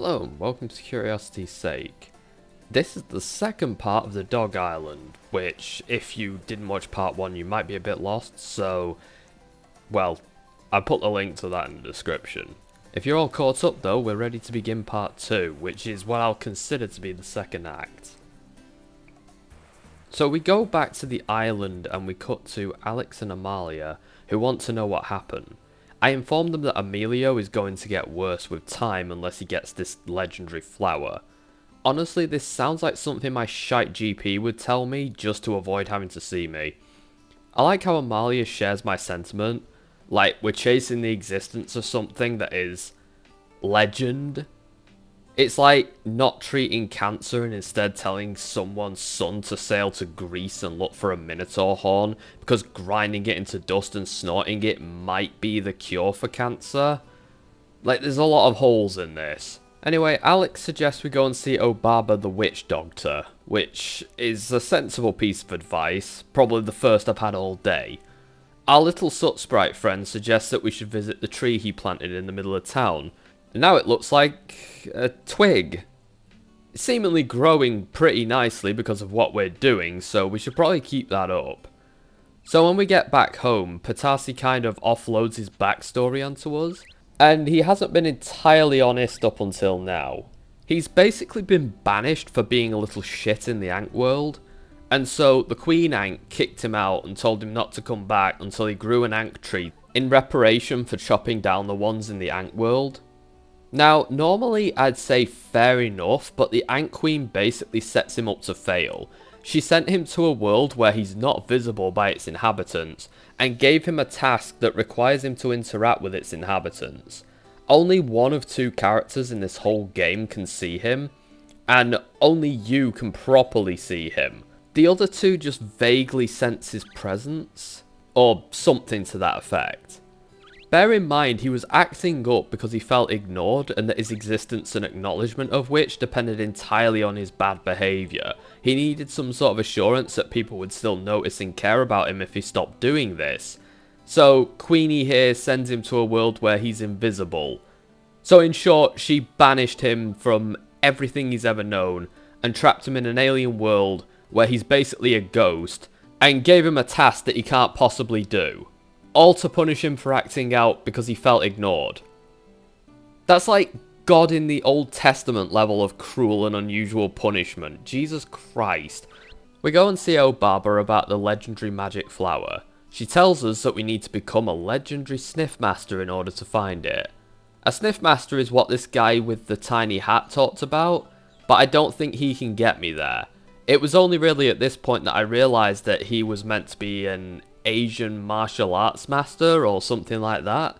Hello and welcome to Curiosity's Sake. This is the second part of the Dog Island, which, if you didn't watch part 1, you might be a bit lost, so, well, I put the link to that in the description. If you're all caught up though, we're ready to begin part 2, which is what I'll consider to be the second act. So we go back to the island and we cut to Alex and Amalia, who want to know what happened. I informed them that Emilio is going to get worse with time unless he gets this legendary flower. Honestly, this sounds like something my shite GP would tell me just to avoid having to see me. I like how Amalia shares my sentiment, like we're chasing the existence of something that is legend. It's like not treating cancer and instead telling someone's son to sail to Greece and look for a minotaur horn because grinding it into dust and snorting it might be the cure for cancer. Like, there's a lot of holes in this. Anyway, Alex suggests we go and see Obaba the witch doctor, which is a sensible piece of advice, probably the first I've had all day. Our little Soot Sprite friend suggests that we should visit the tree he planted in the middle of town. Now it looks like a twig. It's seemingly growing pretty nicely because of what we're doing, so we should probably keep that up. So when we get back home, Patasi kind of offloads his backstory onto us, and he hasn't been entirely honest up until now. He's basically been banished for being a little shit in the ant world, and so the queen ant kicked him out and told him not to come back until he grew an ant tree in reparation for chopping down the ones in the ant world. Now, normally I'd say fair enough, but the Ant Queen basically sets him up to fail. She sent him to a world where he's not visible by its inhabitants, and gave him a task that requires him to interact with its inhabitants. Only one of 2 characters in this whole game can see him, and only you can properly see him. The other 2 just vaguely sense his presence, or something to that effect. Bear in mind, he was acting up because he felt ignored and that his existence and acknowledgement of which depended entirely on his bad behaviour. He needed some sort of assurance that people would still notice and care about him if he stopped doing this. So, Queenie here sends him to a world where he's invisible. So in short, she banished him from everything he's ever known and trapped him in an alien world where he's basically a ghost and gave him a task that he can't possibly do. All to punish him for acting out because he felt ignored. That's like God in the Old Testament level of cruel and unusual punishment. Jesus Christ. We go and see Obaba about the legendary magic flower. She tells us that we need to become a legendary sniff master in order to find it. A sniff master is what this guy with the tiny hat talked about, but I don't think he can get me there. It was only really at this point that I realised that he was meant to be an Asian martial arts master or something like that.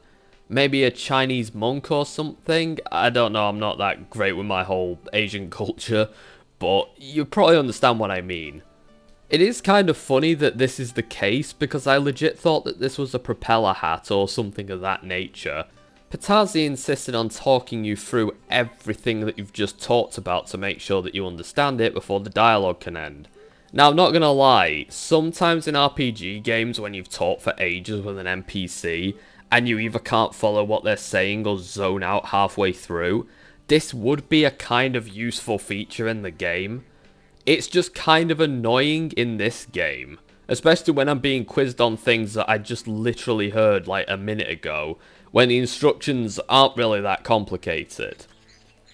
Maybe a Chinese monk or something. I don't know, I'm not that great with my whole Asian culture, but you probably understand what I mean. It is kind of funny that this is the case because I legit thought that this was a propeller hat or something of that nature. Patasi insisted on talking you through everything that you've just talked about to make sure that you understand it before the dialogue can end. Now, I'm not gonna lie, sometimes in RPG games when you've talked for ages with an NPC, and you either can't follow what they're saying or zone out halfway through, this would be a kind of useful feature in the game. It's just kind of annoying in this game, especially when I'm being quizzed on things that I just literally heard like a minute ago, when the instructions aren't really that complicated.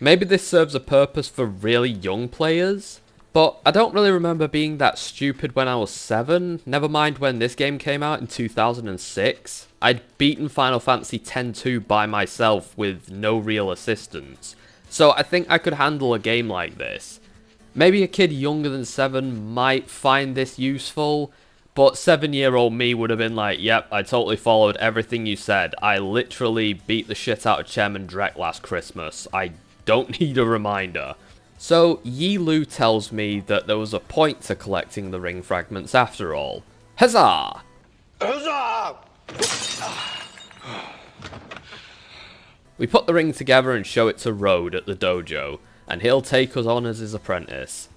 Maybe this serves a purpose for really young players? But I don't really remember being that stupid when I was 7, never mind when this game came out in 2006. I'd beaten Final Fantasy X-2 by myself with no real assistance, so I think I could handle a game like this. Maybe a kid younger than 7 might find this useful, but 7-year-old me would have been like, yep, I totally followed everything you said. I literally beat the shit out of Chairman Drek last Christmas. I don't need a reminder. So, Yi Lu tells me that there was a point to collecting the ring fragments after all. Huzzah! Huzzah! We put the ring together and show it to Rode at the dojo, and he'll take us on as his apprentice.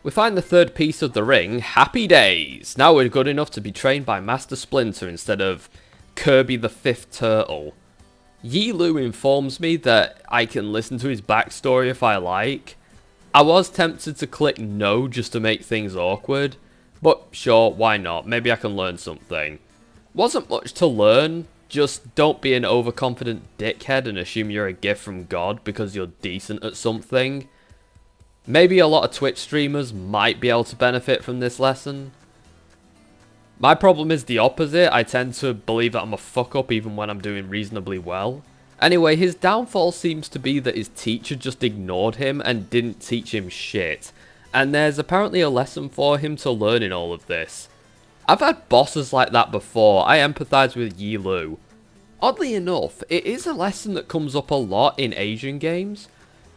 We find the 3rd piece of the ring, happy days! Now we're good enough to be trained by Master Splinter instead of Kirby the 5th Turtle. Yi Lu informs me that I can listen to his backstory if I like. I was tempted to click no just to make things awkward, but sure, why not? Maybe I can learn something. Wasn't much to learn, just don't be an overconfident dickhead and assume you're a gift from God because you're decent at something. Maybe a lot of Twitch streamers might be able to benefit from this lesson. My problem is the opposite. I tend to believe that I'm a fuck up even when I'm doing reasonably well. Anyway, his downfall seems to be that his teacher just ignored him and didn't teach him shit. And there's apparently a lesson for him to learn in all of this. I've had bosses like that before. I empathise with Yi Lu. Oddly enough, it is a lesson that comes up a lot in Asian games.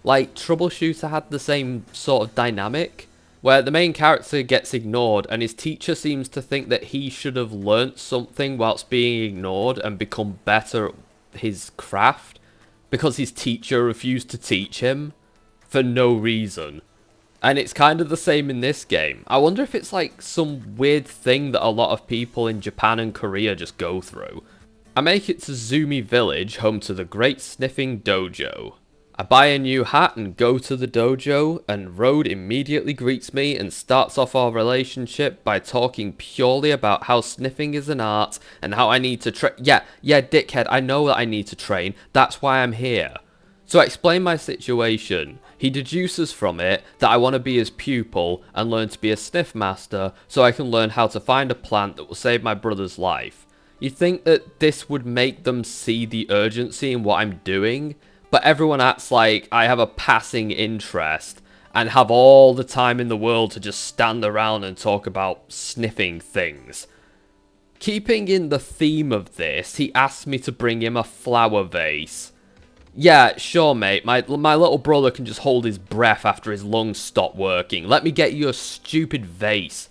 Like, Troubleshooter had the same sort of dynamic, where the main character gets ignored and his teacher seems to think that he should have learnt something whilst being ignored and become better at his craft, because his teacher refused to teach him for no reason. And it's kind of the same in this game. I wonder if it's like some weird thing that a lot of people in Japan and Korea just go through. I make it to Zumi Village, home to the Great Sniffing Dojo. I buy a new hat and go to the dojo, and Road immediately greets me and starts off our relationship by talking purely about how sniffing is an art and how I need to train. Yeah, dickhead, I know that I need to train. That's why I'm here. So I explain my situation. He deduces from it that I want to be his pupil and learn to be a sniff master so I can learn how to find a plant that will save my brother's life. You'd think that this would make them see the urgency in what I'm doing, but everyone acts like I have a passing interest and have all the time in the world to just stand around and talk about sniffing things. Keeping in the theme of this, he asked me to bring him a flower vase. Yeah, sure mate, my little brother can just hold his breath after his lungs stop working. Let me get you a stupid vase.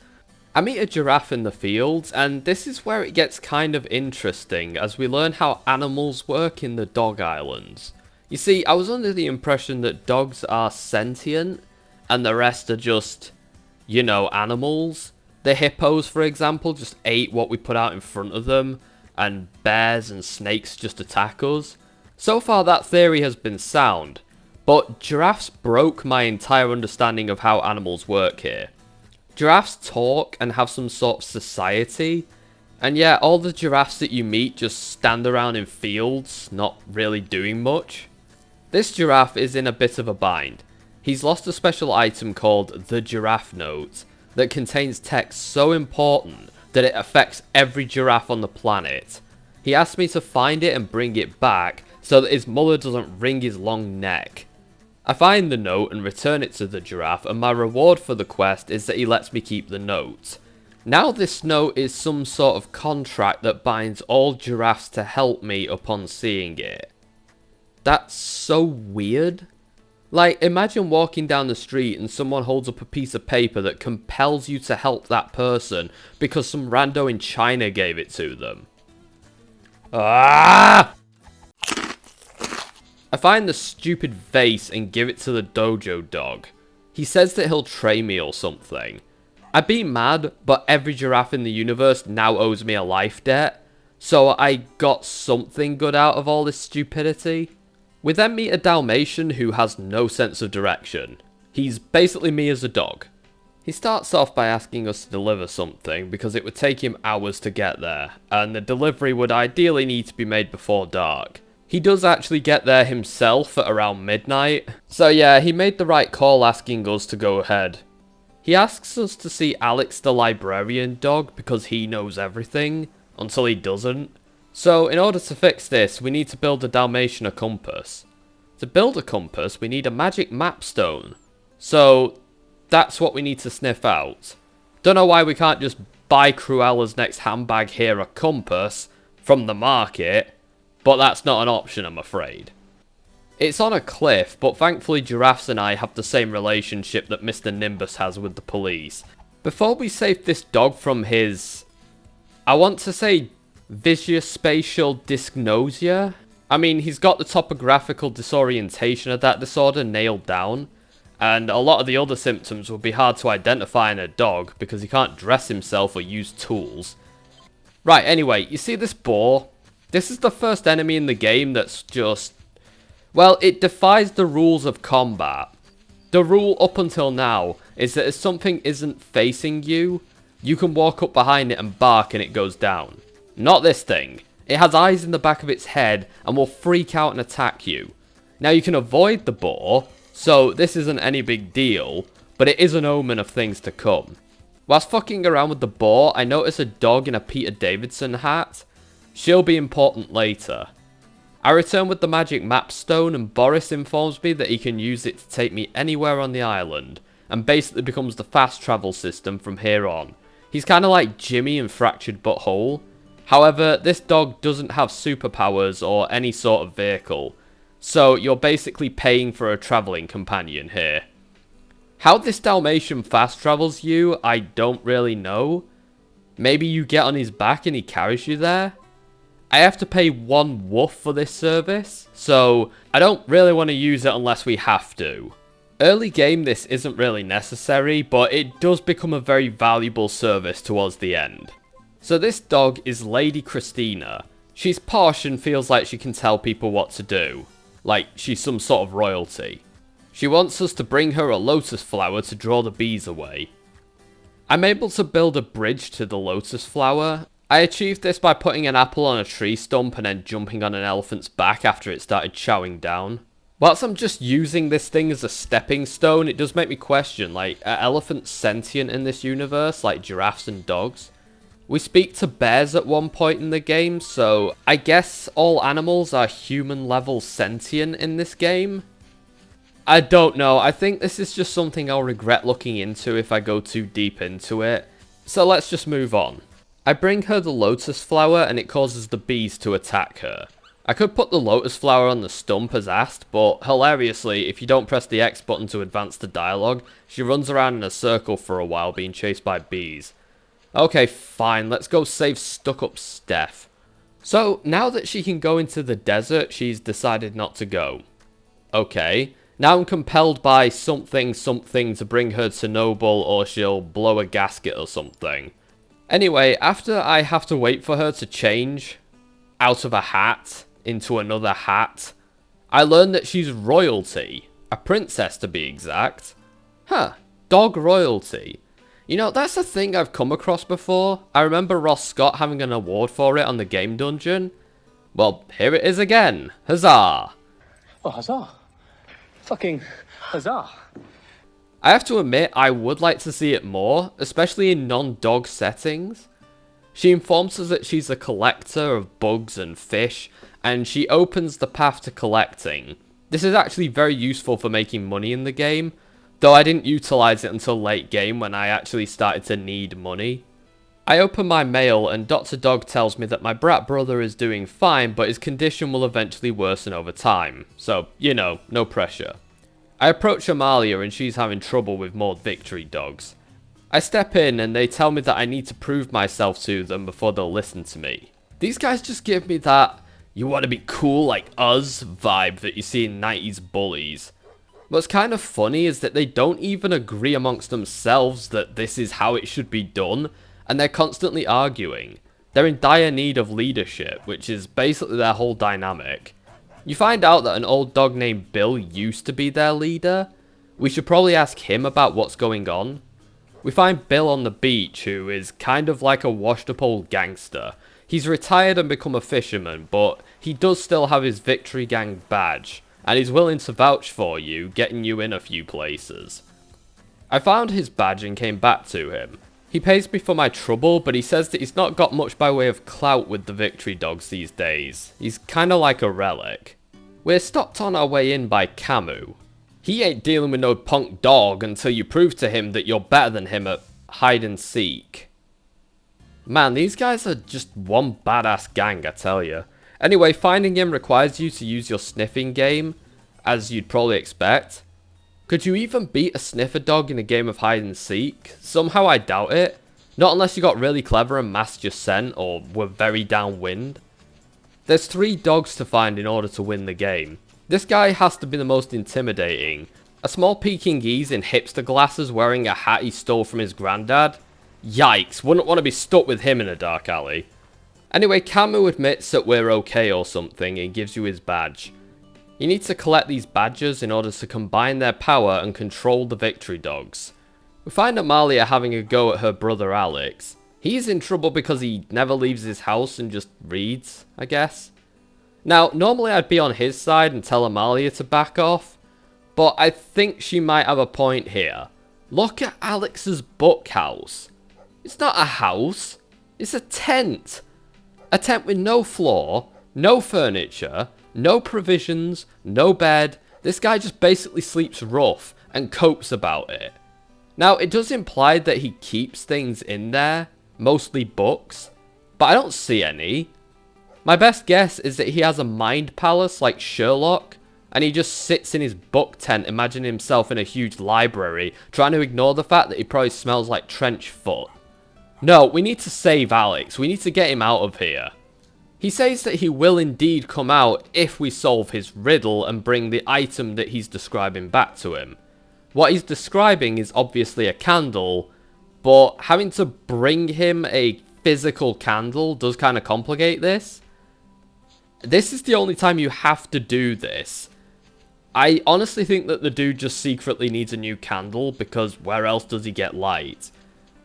I meet a giraffe in the fields, and this is where it gets kind of interesting as we learn how animals work in the dog islands. You see, I was under the impression that dogs are sentient and the rest are just, you know, animals. The hippos, for example, just ate what we put out in front of them, and bears and snakes just attack us. So far that theory has been sound, but giraffes broke my entire understanding of how animals work here. Giraffes talk and have some sort of society, and yeah, all the giraffes that you meet just stand around in fields, not really doing much. This giraffe is in a bit of a bind. He's lost a special item called the Giraffe Note that contains text so important that it affects every giraffe on the planet. He asked me to find it and bring it back so that his mother doesn't wring his long neck. I find the note and return it to the giraffe, and my reward for the quest is that he lets me keep the note. Now this note is some sort of contract that binds all giraffes to help me upon seeing it. That's so weird. Like, imagine walking down the street and someone holds up a piece of paper that compels you to help that person because some rando in China gave it to them. Ah! I find the stupid vase and give it to the dojo dog. He says that he'll train me or something. I'd be mad, but every giraffe in the universe now owes me a life debt, so I got something good out of all this stupidity. We then meet a Dalmatian who has no sense of direction. He's basically me as a dog. He starts off by asking us to deliver something because it would take him hours to get there, and the delivery would ideally need to be made before dark. He does actually get there himself at around midnight, so yeah, he made the right call asking us to go ahead. He asks us to see Alex the librarian dog because he knows everything, until he doesn't. So in order to fix this, we need to build a Dalmatian a compass. To build a compass, we need a magic map stone. So that's what we need to sniff out. Don't know why we can't just buy Cruella's next handbag here a compass from the market, but that's not an option, I'm afraid. It's on a cliff, but thankfully Giraffes and I have the same relationship that Mr. Nimbus has with the police. Before we save this dog from his, I want to say, visuospatial dyspnosia? I mean, he's got the topographical disorientation of that disorder nailed down, and a lot of the other symptoms would be hard to identify in a dog because he can't dress himself or use tools. Right, anyway, you see this boar? This is the first enemy in the game that's just... well, it defies the rules of combat. The rule up until now is that if something isn't facing you, you can walk up behind it and bark and it goes down. Not this thing. It has eyes in the back of its head and will freak out and attack you. Now you can avoid the boar, so this isn't any big deal, but it is an omen of things to come. Whilst fucking around with the boar, I notice a dog in a Peter Davidson hat. She'll be important later. I return with the magic map stone and Boris informs me that he can use it to take me anywhere on the island, and basically becomes the fast travel system from here on. He's kinda like Jimmy in Fractured But Whole. However, this dog doesn't have superpowers or any sort of vehicle, so you're basically paying for a travelling companion here. How this Dalmatian fast travels you, I don't really know. Maybe you get on his back and he carries you there? I have to pay 1 woof for this service, so I don't really want to use it unless we have to. Early game this isn't really necessary, but it does become a very valuable service towards the end. So this dog is Lady Christina. She's posh and feels like she can tell people what to do. Like she's some sort of royalty. She wants us to bring her a lotus flower to draw the bees away. I'm able to build a bridge to the lotus flower. I achieved this by putting an apple on a tree stump and then jumping on an elephant's back after it started chowing down. Whilst I'm just using this thing as a stepping stone, it does make me question, like, are elephants sentient in this universe, like giraffes and dogs? We speak to bears at one point in the game, so I guess all animals are human level sentient in this game? I don't know, I think this is just something I'll regret looking into if I go too deep into it. So let's just move on. I bring her the lotus flower and it causes the bees to attack her. I could put the lotus flower on the stump as asked, but hilariously, if you don't press the X button to advance the dialogue, she runs around in a circle for a while being chased by bees. Okay, fine, let's go save stuck-up Steph. So, now that she can go into the desert, she's decided not to go. Okay. Now I'm compelled by something to bring her to Noble or she'll blow a gasket or something. Anyway, after I have to wait for her to change out of a hat into another hat, I learn that she's royalty. A princess to be exact. Huh, dog royalty. You know, that's a thing I've come across before. I remember Ross Scott having an award for it on the game dungeon. Well, here it is again. Huzzah! Oh, huzzah. Fucking huzzah. I have to admit, I would like to see it more, especially in non-dog settings. She informs us that she's a collector of bugs and fish, and she opens the path to collecting. This is actually very useful for making money in the game, though I didn't utilize it until late game when I actually started to need money. I open my mail and Dr. Dog tells me that my brat brother is doing fine, but his condition will eventually worsen over time. So, you know, no pressure. I approach Amalia and she's having trouble with more victory dogs. I step in and they tell me that I need to prove myself to them before they'll listen to me. These guys just give me that "you want to be cool like us" vibe that you see in 90s bullies. What's kind of funny is that they don't even agree amongst themselves that this is how it should be done, and they're constantly arguing. They're in dire need of leadership, which is basically their whole dynamic. You find out that an old dog named Bill used to be their leader. We should probably ask him about what's going on. We find Bill on the beach, who is kind of like a washed up old gangster. He's retired and become a fisherman, but he does still have his Victory Gang badge, and he's willing to vouch for you, getting you in a few places. I found his badge and came back to him. He pays me for my trouble, but he says that he's not got much by way of clout with the victory dogs these days. He's kinda like a relic. We're stopped on our way in by Camus. He ain't dealing with no punk dog until you prove to him that you're better than him at hide and seek. Man, these guys are just one badass gang, I tell you. Anyway, finding him requires you to use your sniffing game, as you'd probably expect. Could you even beat a sniffer dog in a game of hide and seek? Somehow I doubt it. Not unless you got really clever and masked your scent or were very downwind. There's 3 dogs to find in order to win the game. This guy has to be the most intimidating. A small Pekingese in hipster glasses wearing a hat he stole from his granddad. Yikes, wouldn't want to be stuck with him in a dark alley. Anyway, Camu admits that we're okay or something and gives you his badge. You need to collect these badges in order to combine their power and control the victory dogs. We find Amalia having a go at her brother Alex. He's in trouble because he never leaves his house and just reads, I guess. Now, normally I'd be on his side and tell Amalia to back off, but I think she might have a point here. Look at Alex's book house. It's not a house, it's a tent. A tent with no floor, no furniture, no provisions, no bed. This guy just basically sleeps rough and copes about it. Now, it does imply that he keeps things in there, mostly books, but I don't see any. My best guess is that he has a mind palace like Sherlock, and he just sits in his book tent imagining himself in a huge library, trying to ignore the fact that he probably smells like trench foot. No, we need to save Alex. We need to get him out of here. He says that he will indeed come out if we solve his riddle and bring the item that he's describing back to him. What he's describing is obviously a candle, but having to bring him a physical candle does kind of complicate this. This is the only time you have to do this. I honestly think that the dude just secretly needs a new candle, because where else does he get light?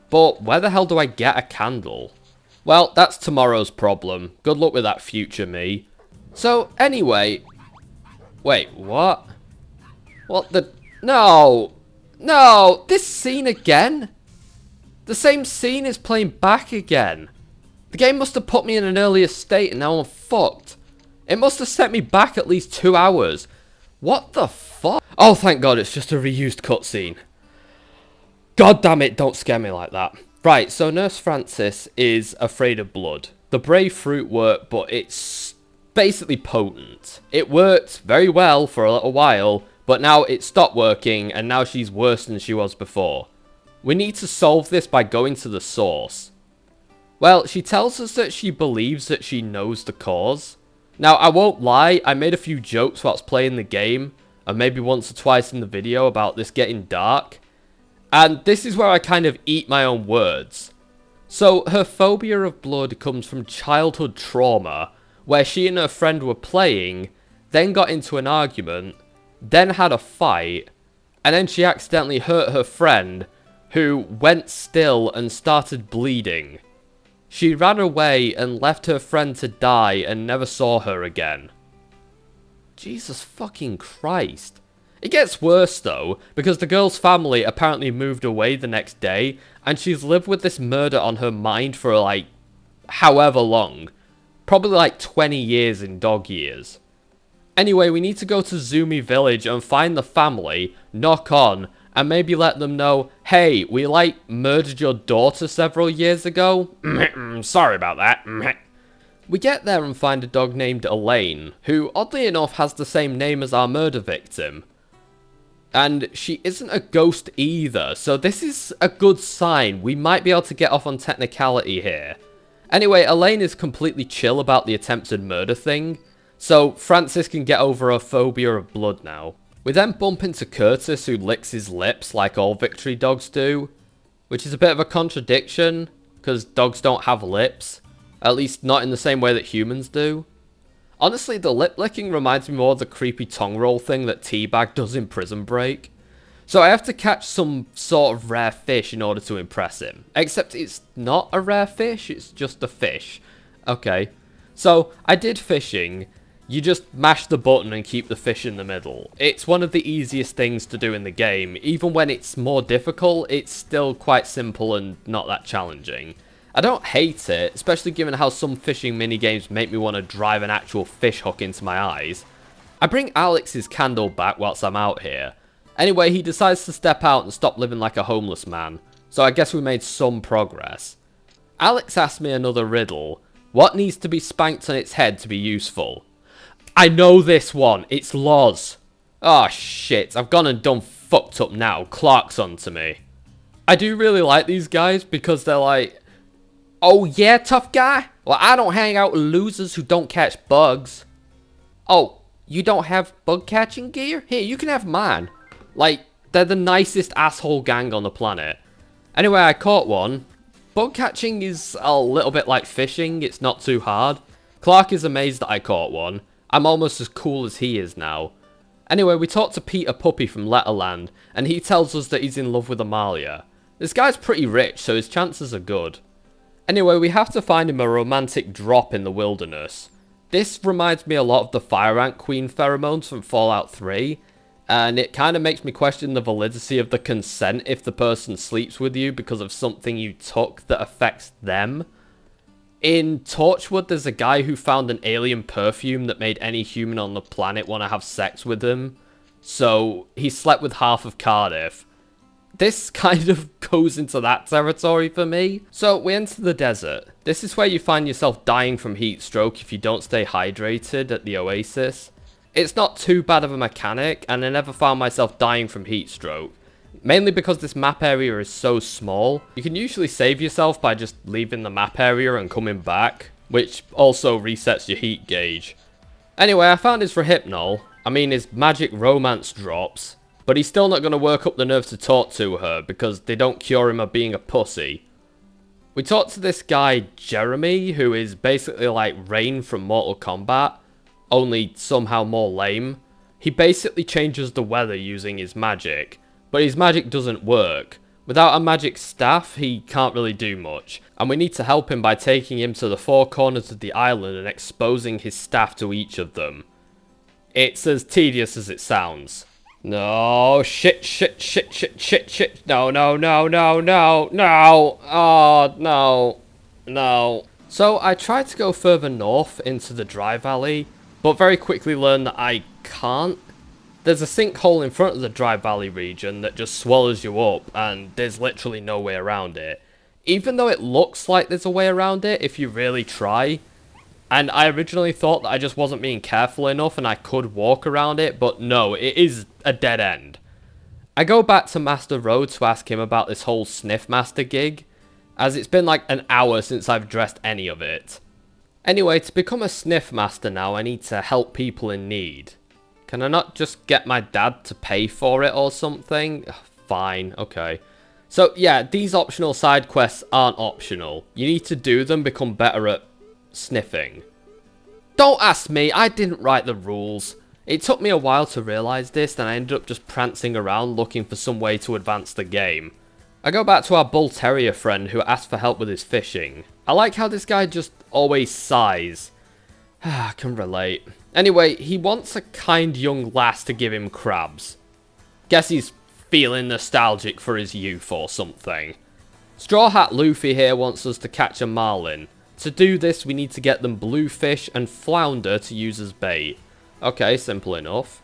But where the hell do I get a candle? Well, that's tomorrow's problem. Good luck with that, future me. So, anyway... Wait, what? What the... No! No! This scene again? The same scene is playing back again. The game must have put me in an earlier state and now I'm fucked. It must have set me back at least 2 hours. What the fuck? Oh, thank God, it's just a reused cutscene. God damn it, don't scare me like that. Right, so Nurse Francis is afraid of blood. The brave fruit worked, but it's basically potent. It worked very well for a little while, but now it stopped working, and now she's worse than she was before. We need to solve this by going to the source. Well, she tells us that she believes that she knows the cause. Now, I won't lie, I made a few jokes whilst playing the game, and maybe once or twice in the video about this getting dark. And this is where I kind of eat my own words. So, her phobia of blood comes from childhood trauma, where she and her friend were playing, then got into an argument, then had a fight, and then she accidentally hurt her friend, who went still and started bleeding. She ran away and left her friend to die and never saw her again. Jesus fucking Christ. It gets worse though, because the girl's family apparently moved away the next day, and she's lived with this murder on her mind for like, however long. Probably like 20 years in dog years. Anyway, we need to go to Zumi Village and find the family, knock on, and maybe let them know, hey, we like murdered your daughter several years ago. Sorry about that. We get there and find a dog named Elaine, who oddly enough has the same name as our murder victim. And she isn't a ghost either, so this is a good sign. We might be able to get off on technicality here. Anyway, Elaine is completely chill about the attempted murder thing, so Francis can get over her phobia of blood now. We then bump into Curtis, who licks his lips like all victory dogs do, which is a bit of a contradiction, because dogs don't have lips, at least not in the same way that humans do. Honestly, the lip licking reminds me more of the creepy tongue roll thing that Teabag does in Prison Break. So I have to catch some sort of rare fish in order to impress him. Except it's not a rare fish, it's just a fish. Okay. So, I did fishing. You just mash the button and keep the fish in the middle. It's one of the easiest things to do in the game. Even when it's more difficult, it's still quite simple and not that challenging. I don't hate it, especially given how some fishing minigames make me want to drive an actual fish hook into my eyes. I bring Alex's candle back whilst I'm out here. Anyway, he decides to step out and stop living like a homeless man, so I guess we made some progress. Alex asked me another riddle. What needs to be spanked on its head to be useful? I know this one, it's Loz. Oh shit, I've gone and done fucked up now, Clark's on to me. I do really like these guys because they're like, oh yeah, tough guy? Well, I don't hang out with losers who don't catch bugs. Oh, you don't have bug catching gear? Here, you can have mine. Like, they're the nicest asshole gang on the planet. Anyway, I caught one. bug catching is a little bit like fishing, it's not too hard. Clark is amazed that I caught one. I'm almost as cool as he is now. Anyway, we talked to Peter Puppy from Letterland, and he tells us that he's in love with Amalia. This guy's pretty rich, so his chances are good. Anyway, we have to find him a romantic drop in the wilderness. This reminds me a lot of the Fire Ant Queen pheromones from Fallout 3, and it kind of makes me question the validity of the consent if the person sleeps with you because of something you took that affects them. In Torchwood, there's a guy who found an alien perfume that made any human on the planet want to have sex with him, so he slept with half of Cardiff. This kind of goes into that territory for me. So we enter the desert. This is where you find yourself dying from heat stroke if you don't stay hydrated at the oasis. It's not too bad of a mechanic, and I never found myself dying from heat stroke. Mainly because this map area is so small. You can usually save yourself by just leaving the map area and coming back, which also resets your heat gauge. Anyway, I found his Rohypnol. I mean his magic romance drops. But he's still not going to work up the nerve to talk to her, because they don't cure him of being a pussy. We talked to this guy, Jeremy, who is basically like Rain from Mortal Kombat, only somehow more lame. He basically changes the weather using his magic, but his magic doesn't work. Without a magic staff, he can't really do much, and we need to help him by taking him to the four corners of the island and exposing his staff to each of them. It's as tedious as it sounds. No, shit, no, oh, no. So I tried to go further north into the dry valley, but very quickly learned that I can't. There's a sinkhole in front of the dry valley region that just swallows you up, and there's literally no way around it. Even though it looks like there's a way around it if you really try. And I originally thought that I just wasn't being careful enough and I could walk around it, but no, it is a dead end. I go back to Master Road to ask him about this whole Sniff Master gig, as it's been like an hour since I've addressed any of it. Anyway, to become a Sniff Master now, I need to help people in need. Can I not just get my dad to pay for it or something? Ugh, fine, okay. So yeah, these optional side quests aren't optional. You need to do them, become better at sniffing. Don't ask me, I didn't write the rules. It took me a while to realise this, and I ended up just prancing around looking for some way to advance the game. I go back to our bull terrier friend who asked for help with his fishing. I like how this guy just always sighs. I can relate. Anyway, he wants a kind young lass to give him crabs. Guess he's feeling nostalgic for his youth or something. Straw Hat Luffy here wants us to catch a marlin. To do this, we need to get them bluefish and flounder to use as bait. Okay, simple enough.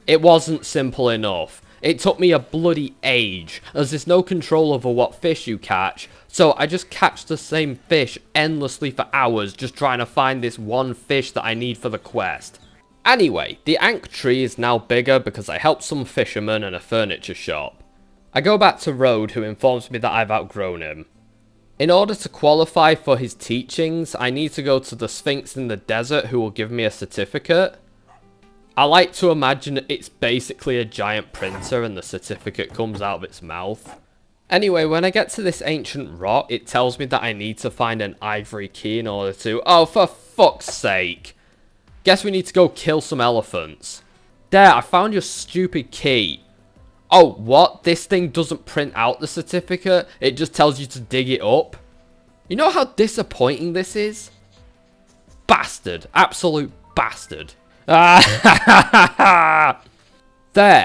It wasn't simple enough. It took me a bloody age, as there's no control over what fish you catch, so I just catch the same fish endlessly for hours just trying to find this one fish that I need for the quest. Anyway, the Ankh tree is now bigger because I helped some fishermen and a furniture shop. I go back to Road, who informs me that I've outgrown him. In order to qualify for his teachings, I need to go to the Sphinx in the desert who will give me a certificate. I like to imagine it's basically a giant printer and the certificate comes out of its mouth. Anyway, when I get to this ancient rock, it tells me that I need to find an ivory key in order to... Oh, for fuck's sake. Guess we need to go kill some elephants. There, I found your stupid key. Oh, what? This thing doesn't print out the certificate? It just tells you to dig it up? You know how disappointing this is? Bastard. Absolute bastard. There,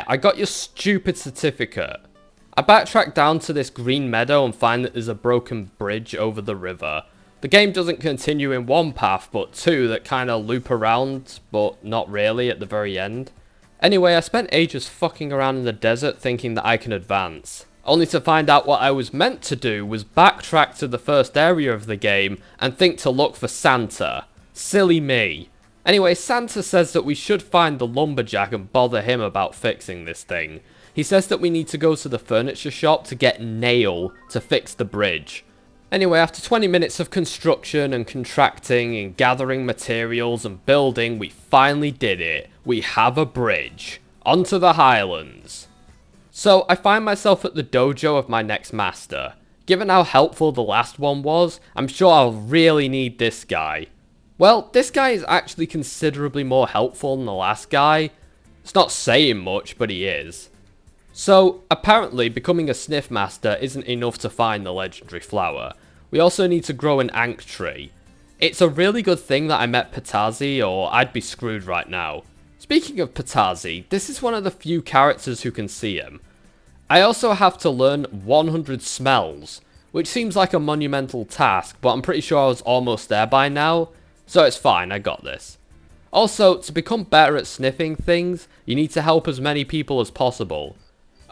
I got your stupid certificate. I backtrack down to this green meadow and find that there's a broken bridge over the river. The game doesn't continue in one path, but two that kind of loop around, but not really at the very end. Anyway, I spent ages fucking around in the desert thinking that I can advance, only to find out what I was meant to do was backtrack to the first area of the game and think to look for Santa. Silly me. Anyway, Santa says that we should find the lumberjack and bother him about fixing this thing. He says that we need to go to the furniture shop to get nail to fix the bridge. Anyway, after 20 minutes of construction and contracting and gathering materials and building, we finally did it. We have a bridge. Onto the highlands. So, I find myself at the dojo of my next master. Given how helpful the last one was, I'm sure I'll really need this guy. Well, this guy is actually considerably more helpful than the last guy. It's not saying much, but he is. So, apparently, becoming a sniff master isn't enough to find the legendary flower. We also need to grow an Ankh tree. It's a really good thing that I met Patazi, or I'd be screwed right now. Speaking of Patazi, this is one of the few characters who can see him. I also have to learn 100 smells, which seems like a monumental task, but I'm pretty sure I was almost there by now, so it's fine, I got this. Also, to become better at sniffing things, you need to help as many people as possible.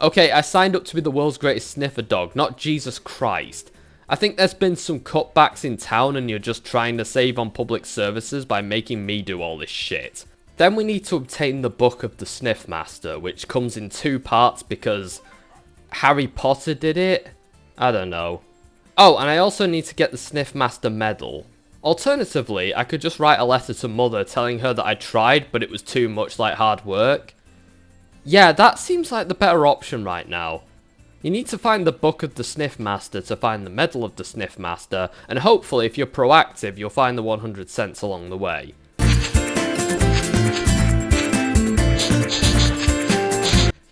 Okay, I signed up to be the world's greatest sniffer dog, not Jesus Christ. I think there's been some cutbacks in town and you're just trying to save on public services by making me do all this shit. Then we need to obtain the Book of the Sniff Master, which comes in 2 parts because Harry Potter did it? I don't know. Oh, and I also need to get the Sniff Master medal. Alternatively, I could just write a letter to Mother telling her that I tried, but it was too much like hard work. Yeah, that seems like the better option right now. You need to find the Book of the Sniff Master to find the Medal of the Sniff Master, and hopefully if you're proactive, you'll find the 100 cents along the way.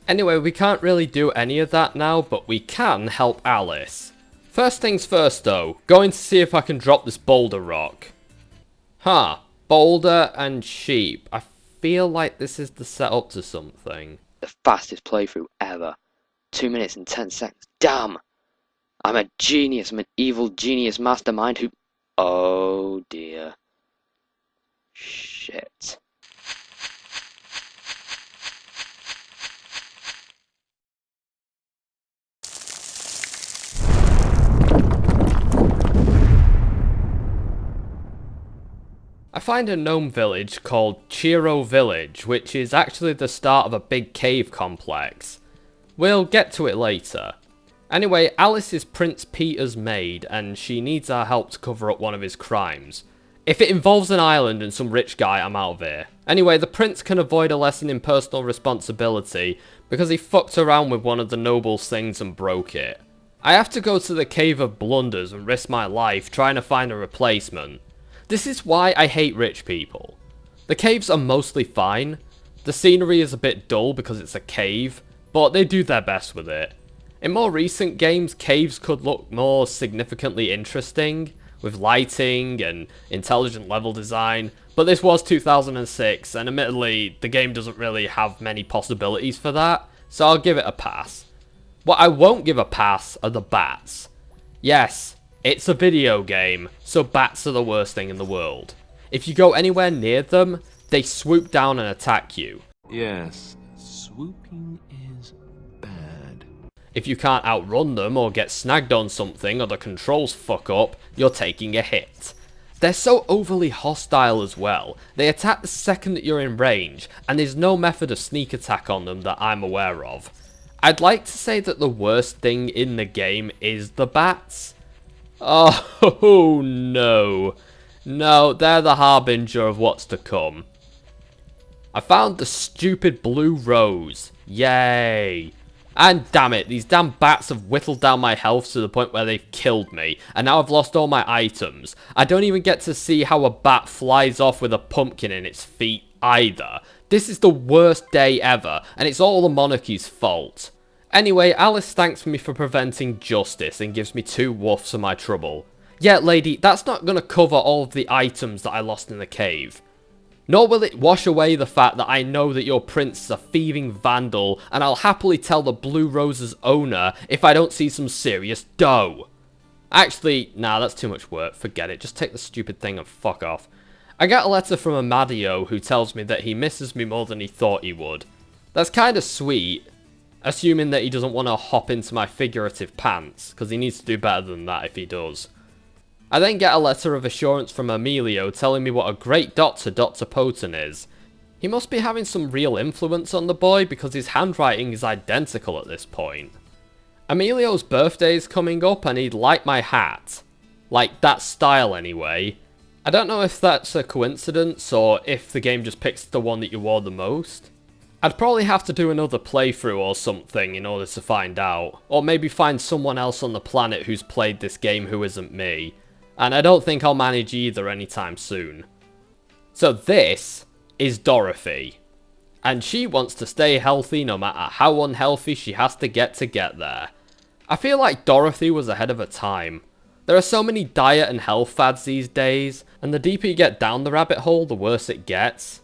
Anyway, we can't really do any of that now, but we can help Alice. First things first though, going to see if I can drop this boulder rock. Huh, boulder and sheep. I feel like this is the setup to something. The fastest playthrough ever. 2 minutes and 10 seconds. Damn! I'm a genius. I'm an evil genius mastermind who... Oh dear. Shit. I find a gnome village called Chiro Village, which is actually the start of a big cave complex. We'll get to it later. Anyway, Alice is Prince Peter's maid, and she needs our help to cover up one of his crimes. If it involves an island and some rich guy, I'm out of here. Anyway, the prince can avoid a lesson in personal responsibility because he fucked around with one of the noble's things and broke it. I have to go to the Cave of Blunders and risk my life trying to find a replacement. This is why I hate rich people. The caves are mostly fine. The scenery is a bit dull because it's a cave, but they do their best with it. In more recent games, caves could look more significantly interesting, with lighting and intelligent level design, but this was 2006, and admittedly, the game doesn't really have many possibilities for that, so I'll give it a pass. What I won't give a pass are the bats. Yes, it's a video game, so bats are the worst thing in the world. If you go anywhere near them, they swoop down and attack you. Yes, swooping is bad. If you can't outrun them or get snagged on something or the controls fuck up, you're taking a hit. They're so overly hostile as well. They attack the second that you're in range, and there's no method of sneak attack on them that I'm aware of. I'd like to say that the worst thing in the game is the bats. Oh no. No, they're the harbinger of what's to come. I found the stupid blue rose. Yay. And damn it, these damn bats have whittled down my health to the point where they've killed me, and now I've lost all my items. I don't even get to see how a bat flies off with a pumpkin in its feet either. This is the worst day ever, and it's all the monarchy's fault. Anyway, Alice thanks me for preventing justice and gives me 2 woofs for my trouble. Yeah, lady, that's not gonna cover all of the items that I lost in the cave. Nor will it wash away the fact that I know that your prince is a thieving vandal, and I'll happily tell the Blue Rose's owner if I don't see some serious dough. Actually, nah, that's too much work, forget it, just take the stupid thing and fuck off. I got a letter from Amadio who tells me that he misses me more than he thought he would. That's kinda sweet, assuming that he doesn't want to hop into my figurative pants, because he needs to do better than that if he does. I then get a letter of assurance from Emilio telling me what a great doctor Dr. Poten is. He must be having some real influence on the boy because his handwriting is identical at this point. Emilio's birthday is coming up and he'd like my hat. Like, that style anyway. I don't know if that's a coincidence or if the game just picks the one that you wore the most. I'd probably have to do another playthrough or something in order to find out, or maybe find someone else on the planet who's played this game who isn't me, and I don't think I'll manage either anytime soon. So this is Dorothy, and she wants to stay healthy no matter how unhealthy she has to get there. I feel like Dorothy was ahead of her time. There are so many diet and health fads these days, and the deeper you get down the rabbit hole, the worse it gets.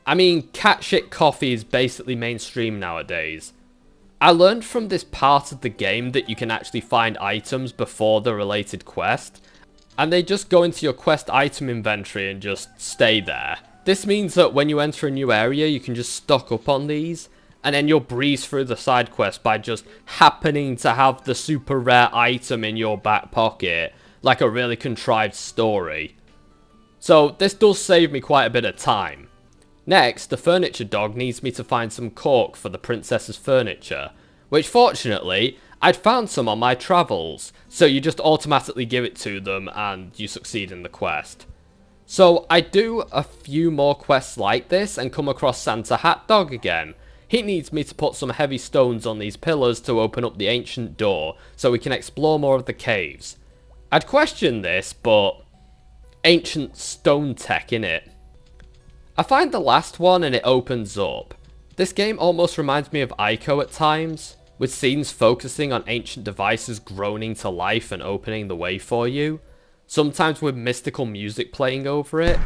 I mean, cat shit coffee is basically mainstream nowadays. I learned from this part of the game that you can actually find items before the related quest, and they just go into your quest item inventory and just stay there. This means that when you enter a new area, you can just stock up on these, and then you'll breeze through the side quest by just happening to have the super rare item in your back pocket, like a really contrived story. So this does save me quite a bit of time. Next, the furniture dog needs me to find some cork for the princess's furniture, which fortunately, I'd found some on my travels, so you just automatically give it to them and you succeed in the quest. So I do a few more quests like this and come across Santa Hat Dog again. He needs me to put some heavy stones on these pillars to open up the ancient door, so we can explore more of the caves. I'd question this, but ancient stone tech innit? I find the last one and it opens up. This game almost reminds me of Ico at times, with scenes focusing on ancient devices groaning to life and opening the way for you, sometimes with mystical music playing over it.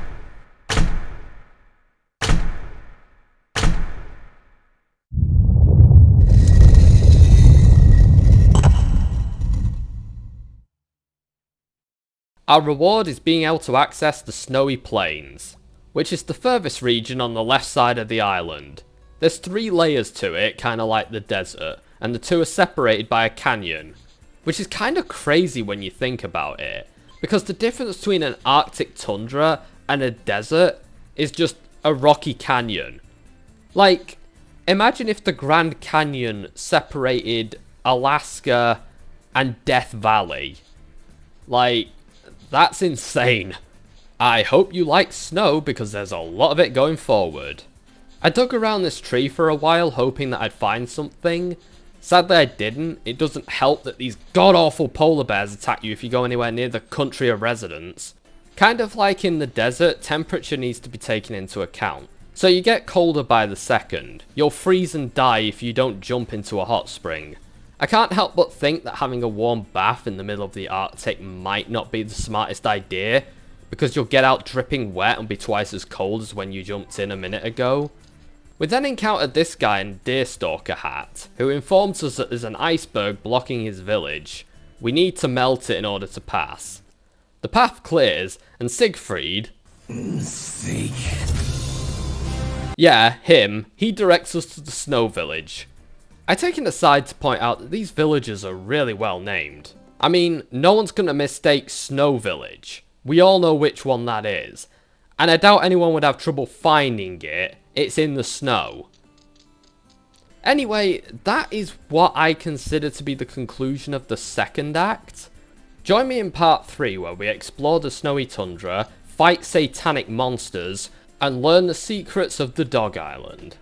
Our reward is being able to access the Snowy Plains, which is the furthest region on the left side of the island. There's 3 layers to it, kinda like the desert, and the 2 are separated by a canyon, which is kinda crazy when you think about it, because the difference between an Arctic tundra and a desert is just a rocky canyon. Like, imagine if the Grand Canyon separated Alaska and Death Valley. Like, that's insane. I hope you like snow because there's a lot of it going forward. I dug around this tree for a while hoping that I'd find something. Sadly I didn't. It doesn't help that these god-awful polar bears attack you if you go anywhere near the country of residence. Kind of like in the desert, temperature needs to be taken into account. So you get colder by the second. You'll freeze and die if you don't jump into a hot spring. I can't help but think that having a warm bath in the middle of the Arctic might not be the smartest idea, because you'll get out dripping wet and be twice as cold as when you jumped in a minute ago. We then encountered this guy in Deerstalker hat, who informs us that there's an iceberg blocking his village. We need to melt it in order to pass. The path clears, and Siegfried... Yeah, him. He directs us to the snow village. I take it aside to point out that these villages are really well named. I mean, no one's gonna mistake Snow Village. We all know which one that is. And I doubt anyone would have trouble finding it. It's in the snow. Anyway, that is what I consider to be the conclusion of the second act. Join me in part 3 where we explore the snowy tundra, fight satanic monsters, and learn the secrets of the Dog Island.